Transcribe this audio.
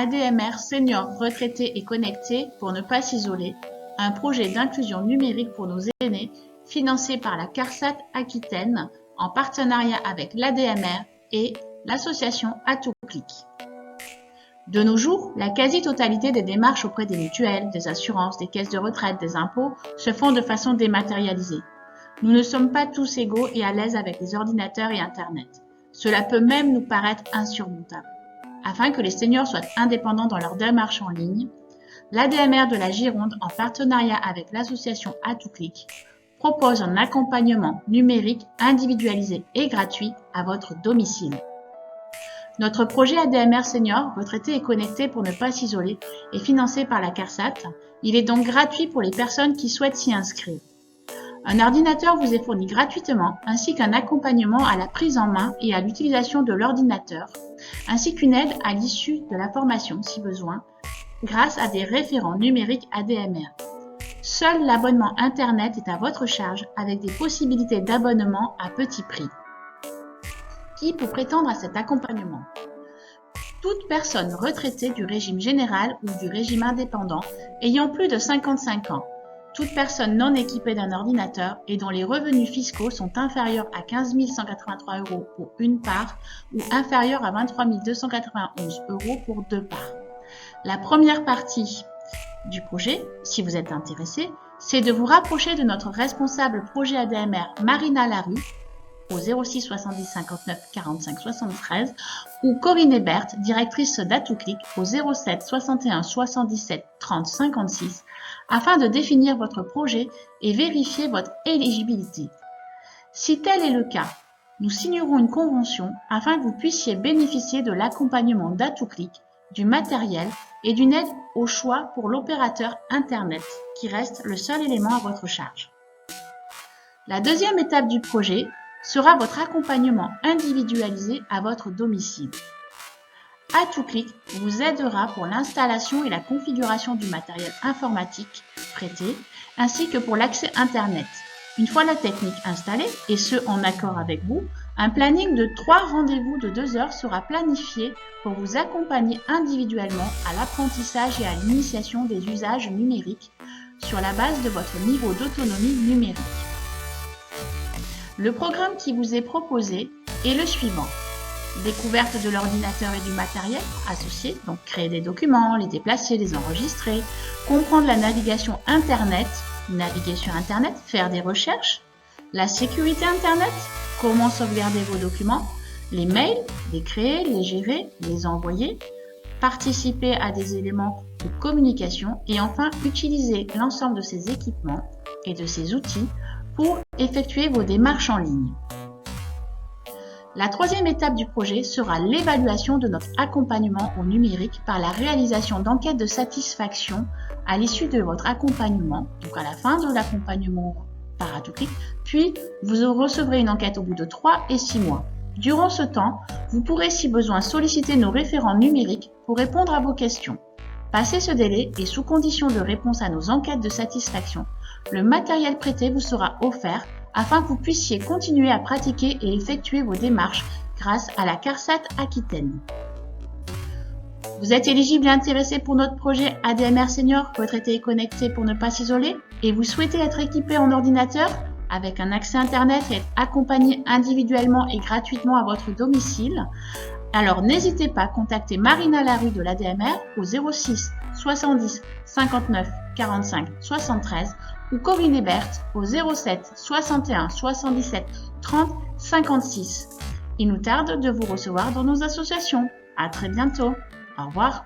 ADMR Seniors Retraités et Connectés pour ne pas s'isoler, un projet d'inclusion numérique pour nos aînés financé par la CARSAT Aquitaine en partenariat avec l'ADMR et l'association À tout clic. De nos jours, la quasi-totalité des démarches auprès des mutuelles, des assurances, des caisses de retraite, des impôts se font de façon dématérialisée. Nous ne sommes pas tous égaux et à l'aise avec les ordinateurs et Internet. Cela peut même nous paraître insurmontable. Afin que les seniors soient indépendants dans leurs démarches en ligne, l'ADMR de la Gironde, en partenariat avec l'association À tout clic, propose un accompagnement numérique individualisé et gratuit à votre domicile. Notre projet ADMR Seniors Retraités et Connectés pour ne pas s'isoler est financé par la CARSAT. Il est donc gratuit pour les personnes qui souhaitent s'y inscrire. Un ordinateur vous est fourni gratuitement, ainsi qu'un accompagnement à la prise en main et à l'utilisation de l'ordinateur, ainsi qu'une aide à l'issue de la formation, si besoin, grâce à des référents numériques ADMR. Seul l'abonnement Internet est à votre charge, avec des possibilités d'abonnement à petit prix. Qui peut prétendre à cet accompagnement? Toute personne retraitée du régime général ou du régime indépendant ayant plus de 55 ans, toute personne non équipée d'un ordinateur et dont les revenus fiscaux sont inférieurs à 15 183 € pour une part ou inférieurs à 23 291 € pour deux parts. La première partie du projet, si vous êtes intéressé, c'est de vous rapprocher de notre responsable projet ADMR Marina Larue au 06 70 59 45 73 ou Corinne Hebert, directrice d'À tout clic au 07 61 77 30 56 afin de définir votre projet et vérifier votre éligibilité. Si tel est le cas, nous signerons une convention afin que vous puissiez bénéficier de l'accompagnement d'À tout clic, du matériel et d'une aide au choix pour l'opérateur Internet, qui reste le seul élément à votre charge. La deuxième étape du projet sera votre accompagnement individualisé à votre domicile. À tout clic vous aidera pour l'installation et la configuration du matériel informatique prêté, ainsi que pour l'accès Internet. Une fois la technique installée, et ce en accord avec vous, un planning de 3 rendez-vous de 2 heures sera planifié pour vous accompagner individuellement à l'apprentissage et à l'initiation des usages numériques sur la base de votre niveau d'autonomie numérique. Le programme qui vous est proposé est le suivant. Découverte de l'ordinateur et du matériel associé, donc créer des documents, les déplacer, les enregistrer, comprendre la navigation Internet, naviguer sur Internet, faire des recherches, la sécurité Internet, comment sauvegarder vos documents, les mails, les créer, les gérer, les envoyer, participer à des éléments de communication et enfin utiliser l'ensemble de ces équipements et de ces outils pour effectuer vos démarches en ligne. La troisième étape du projet sera l'évaluation de notre accompagnement au numérique par la réalisation d'enquêtes de satisfaction à l'issue de votre accompagnement, donc à la fin de l'accompagnement par À tout clic, puis vous recevrez une enquête au bout de 3 et 6 mois. Durant ce temps, vous pourrez si besoin solliciter nos référents numériques pour répondre à vos questions. Passé ce délai et sous condition de réponse à nos enquêtes de satisfaction, le matériel prêté vous sera offert afin que vous puissiez continuer à pratiquer et effectuer vos démarches grâce à la CARSAT Aquitaine. Vous êtes éligible et intéressé pour notre projet ADMR Seniors Retraités et Connectés pour ne pas s'isoler et vous souhaitez être équipé en ordinateur avec un accès Internet et être accompagné individuellement et gratuitement à votre domicile. Alors n'hésitez pas à contacter Marina Larue de l'ADMR au 06 70 59 45 73 ou Corinne Hebert au 07 61 77 30 56. Il nous tarde de vous recevoir dans nos associations. À très bientôt. Au revoir.